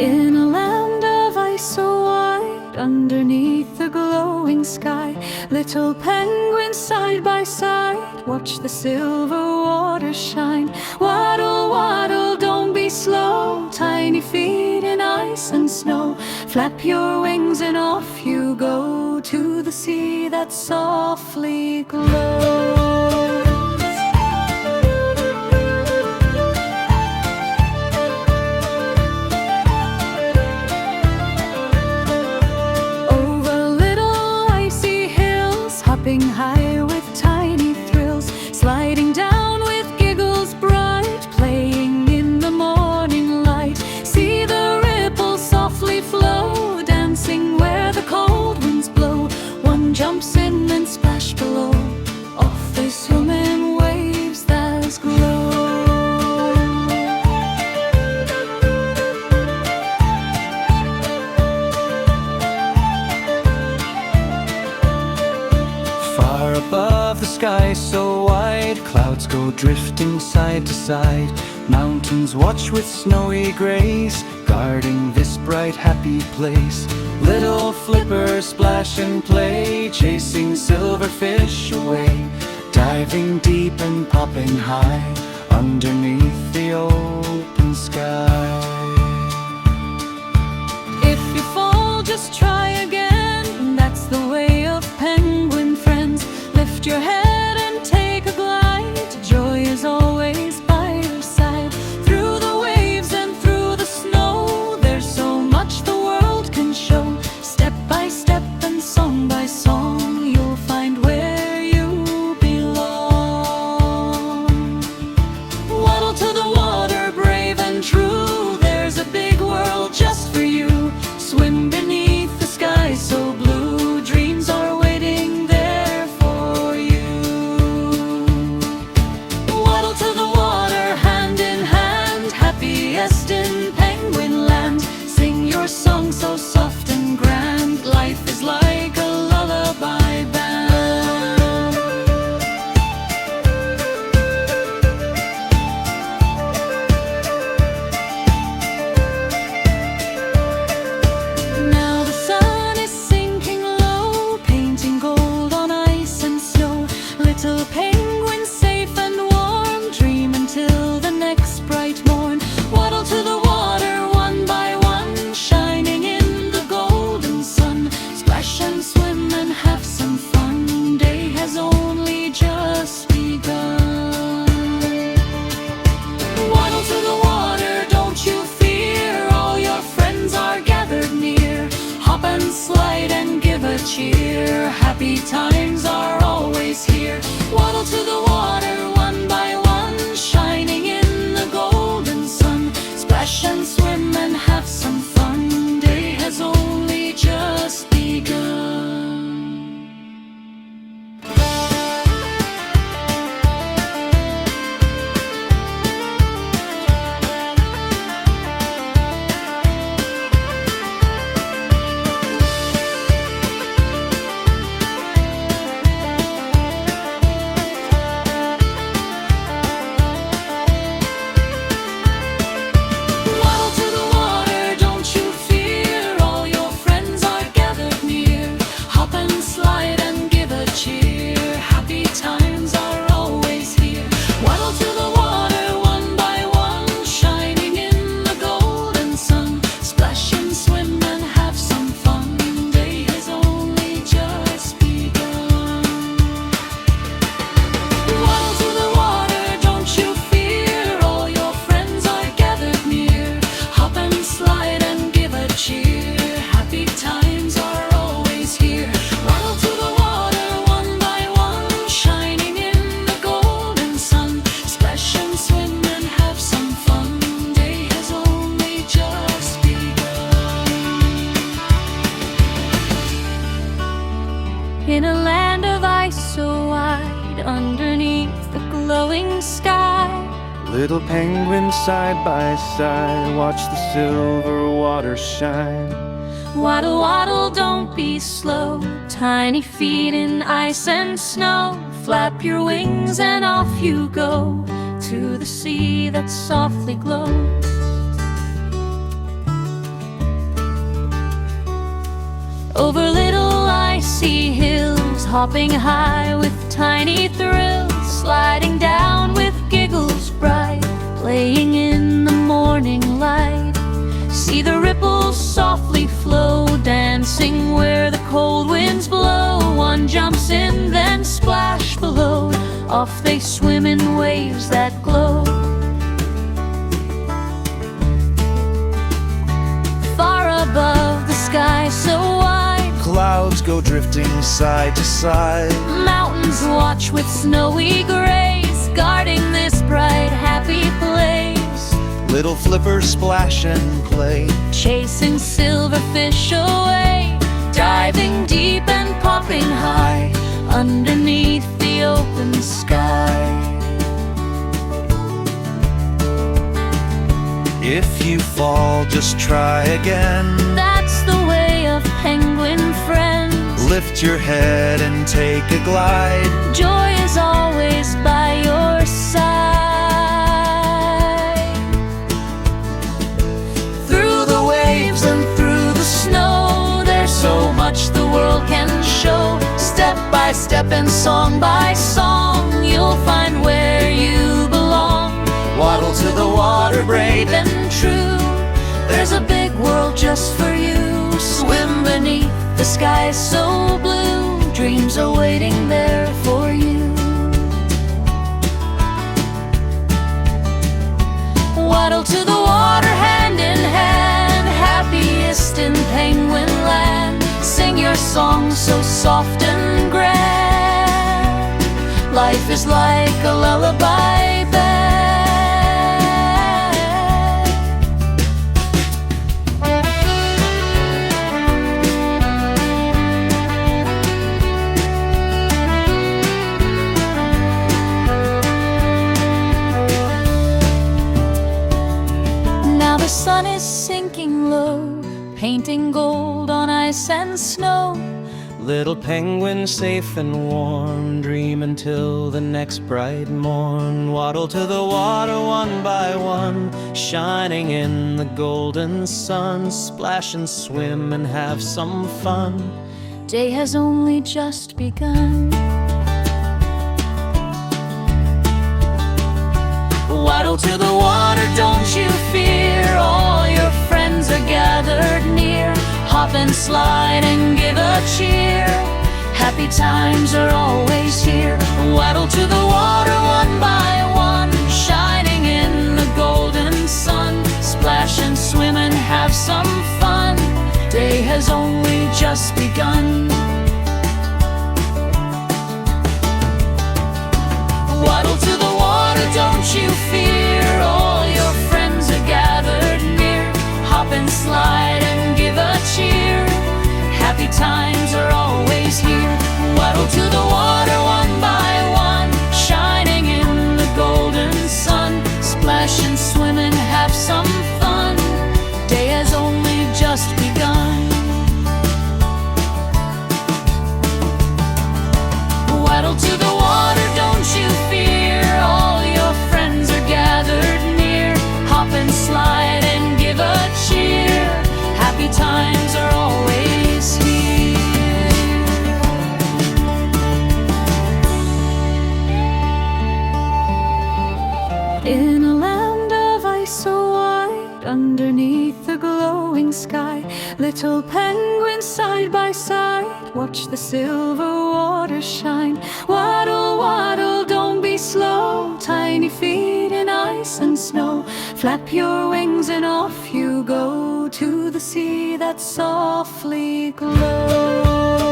In a land of ice so wide, underneath the glowing sky, little penguins side by side watch the silver water shine. Waddle, waddle, don't be slow, tiny feet in ice and snow. Flap your wings and off you go to the sea that softly glows. Hopping high with tiny thrills, sliding down with giggles bright, playing in the morning light. See the ripples softly flow, dancing where the cold winds blow. One jumps in and splash below, off they swim in waves that glow. Far above the sky so wide, clouds go drifting side to side. Mountains watch with snowy grace, guarding this bright happy place. Little flippers splash and play, chasing silverfish away. Diving deep and popping high, underneath the open sky. If you fall, just try again, that's the way of penguin friends. Lift your head and take a glide, joy is always by your side. Through the waves and through the snow, there's so much the world can show. Step by step and song by song, you'll find where you belong. Waddle to the water, brave and true, there's a big world just for you. Swim beneath the sky so blue, dreams are waiting there for you. Waddle to the water, hand in hand, happiest in penguin land. Sing your song so soft and grand, life is like a lullaby band. Now the sun is sinking low, painting gold on ice and snow. Little penguins safe and warm, dream until the next bright morn. Waddle to the water one by one, shining in the golden sun. Splash and swim and have some fun, day has only just begun. Waddle to the water, don't you fear, all your friends are gathered near. Hop and slide and give a cheer, happy times are always here. Waddle to the water one by one, shining in the golden sun. Splash and swim and have some fun, day has only just begun. Waddle to the water, don't you fear, all your friends are gathered near. Hop and slide and give a cheer, happy times are always here. Waddle to the water one by one, shining in the golden sun. Splash and swim and have some fun, day has only just begun. Waddle to the water, don't you fear, all your friends are gathered near. Hop and slide and give a cheer, happy times are always here. Waddle to the water one by one, shining in the golden sun. Splash and swim and have some fun, day has only just begun. In a land of ice so wide, underneath the glowing sky, Little penguins side by side watch the silver water shine. waddle, waddle, don't be slow, tiny feet in ice and snow. Flap your wings and off you go to the sea that softly glows. over little icy hills, hopping high with tiny thrills, sliding down with giggles bright, playing in the morning light. See the ripples softly flow, dancing where the cold winds blow. One jumps in, then splash below, off they swim in waves that glow. Far above the sky so wide, clouds go drifting side to side. Mountains watch with snowy grace, guarding this bright happy place. Little flippers splash and play, Chasing silverfish away, diving deep and popping high, underneath the open sky. If you fall, just try again. That's the way of penguin friends. Lift your head and take a glide. Joy is always by your side. Through the waves and through the snow, there's so much the world can show. Step by step and song by song, you'll find where you belong. Waddle to the water, brave and True, there's a big world just for you. Swim beneath the sky so blue, dreams are waiting there for you. Waddle to the water hand in hand, happiest in penguin land. Sing your song so soft and grand, life is like a lullaby band. Now the sun is sinking low, painting gold on ice and snow. little penguin, safe and warm, dream until the next bright morn. Waddle to the water one by one, shining in the golden sun. Splash and swim and have some fun. Day has only just begun. Waddle to the water, don't you fear, all your friends are gathered near. Hop and slide and give a cheer, happy times are always here. Waddle to the water one by one, shining in the golden sun. Splash and swim and have some fun, day has only just begun. Waddle to the water, don't you fear, all your friends are gathered near. Hop and slide and give a cheer, happy times are always here. Waddle to the water one by one, shining in the golden sun. Splash and swim and have some fun, day has only just begun. Waddle to the water, don't you fear, all your friends are gathered near. Hop and slide and give a cheer, happy times are always here. In a land of ice so wide, underneath the glowing sky, little penguins side by side watch the silver water shine. Waddle, waddle, don't be slow, tiny feet in ice and snow. Flap your wings and off you go to the sea that softly glows.